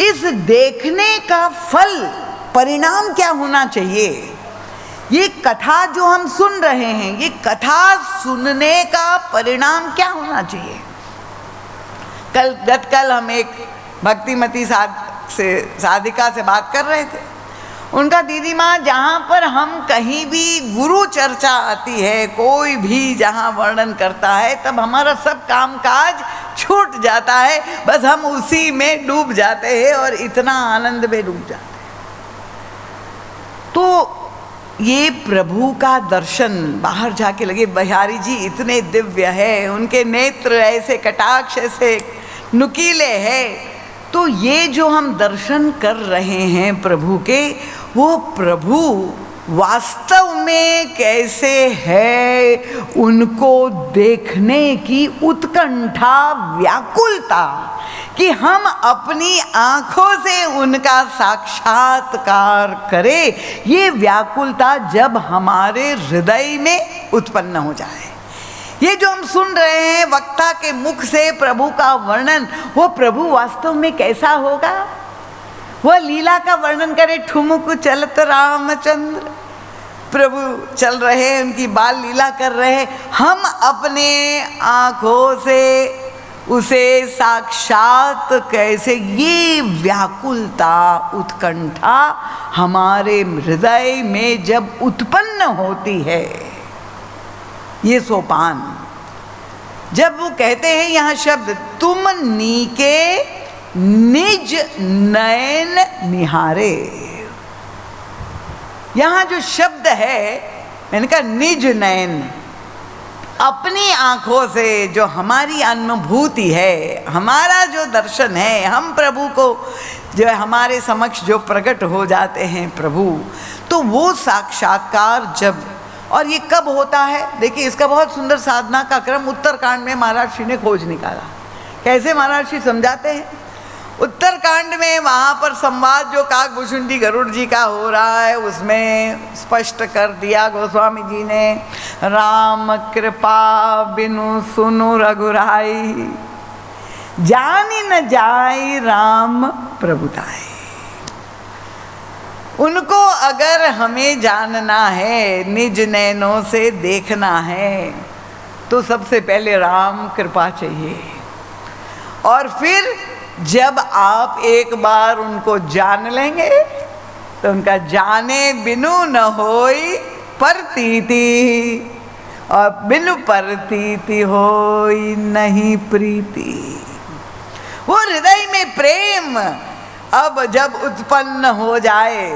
इस देखने का फल परिणाम क्या होना चाहिए? ये कथा जो हम सुन रहे हैं, ये कथा सुनने का परिणाम क्या होना चाहिए? कल हम एक भक्तिमती साधिका से बात कर रहे थे। उनका दीदी माँ, जहाँ पर हम कहीं भी गुरु चर्चा आती है, कोई भी जहाँ वर्णन करता है, तब हमारा सब काम काज छूट जाता है, बस हम उसी में डूब जाते हैं और इतना आनंद में डूब जाते हैं। तो ये प्रभु का दर्शन बाहर जाके लगे, बिहारी जी इतने दिव्य है, उनके नेत्र ऐसे कटाक्ष ऐसे नुकीले हैं। तो ये जो हम दर्शन कर रहे हैं प्रभु के, वो प्रभु वास्तव में कैसे है, उनको देखने की उत्कंठा, व्याकुलता, कि हम अपनी आँखों से उनका साक्षात्कार करें, ये व्याकुलता जब हमारे हृदय में उत्पन्न हो जाए। ये जो हम सुन रहे हैं वक्ता के मुख से प्रभु का वर्णन, वो प्रभु वास्तव में कैसा होगा? वह लीला का वर्णन करे, ठुमुक चलत रामचंद्र, प्रभु चल रहे हैं, उनकी बाल लीला कर रहे हैं, हम अपने आँखों से उसे साक्षात कैसे, ये व्याकुलता, उत्कंठा हमारे हृदय में जब उत्पन्न होती है, ये सोपान, जब वो कहते हैं यहाँ शब्द, तुम नीके निज नयन निहारे, यहाँ जो शब्द है, मैंने कहा निज नयन, अपनी आँखों से जो हमारी अनुभूति है, हमारा जो दर्शन है, हम प्रभु को जो हमारे समक्ष जो प्रकट हो जाते हैं प्रभु, तो वो साक्षात्कार जब, और ये कब होता है? देखिए, इसका बहुत सुंदर साधना का क्रम उत्तरकांड में महाराज श्री ने खोज निकाला। कैसे महाराज श्री समझाते हैं? उत्तरकांड में वहाँ पर संवाद जो काकभूषुंडी गरुड़ जी का हो रहा है, उसमें स्पष्ट कर दिया गोस्वामी जी ने, राम कृपा बिनु सुनु रघुराई, जानी न जाई राम प्रभुताई। उनको अगर हमें जानना है, निज नैनों से देखना है, तो सबसे पहले राम कृपा चाहिए। और फिर जब आप एक बार उनको जान लेंगे, तो उनका जाने बिनु न होई प्रतीति, और बिनु प्रतीति होई नहीं प्रीति। वो हृदय में प्रेम अब जब उत्पन्न हो जाए,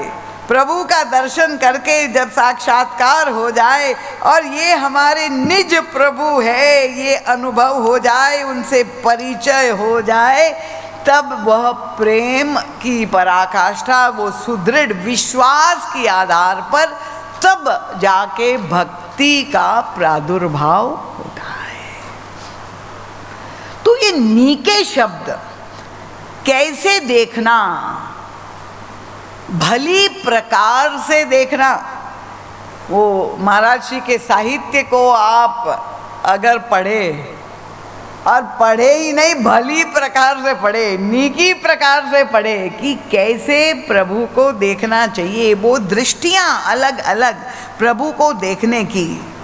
प्रभु का दर्शन करके जब साक्षात्कार हो जाए, और ये हमारे निज प्रभु है, ये अनुभव हो जाए, उनसे परिचय हो जाए, तब वह प्रेम की पराकाष्ठा, वो सुदृढ़ विश्वास के आधार पर तब जाके भक्ति का प्रादुर्भाव होता है। तो ये नीके शब्द कैसे देखना, भली प्रकार से देखना, वो महाराज श्री के साहित्य को आप अगर पढ़े, और पढ़े ही नहीं, भली प्रकार से पढ़े, नीकी प्रकार से पढ़े, कि कैसे प्रभु को देखना चाहिए, वो दृष्टियां अलग अलग प्रभु को देखने की।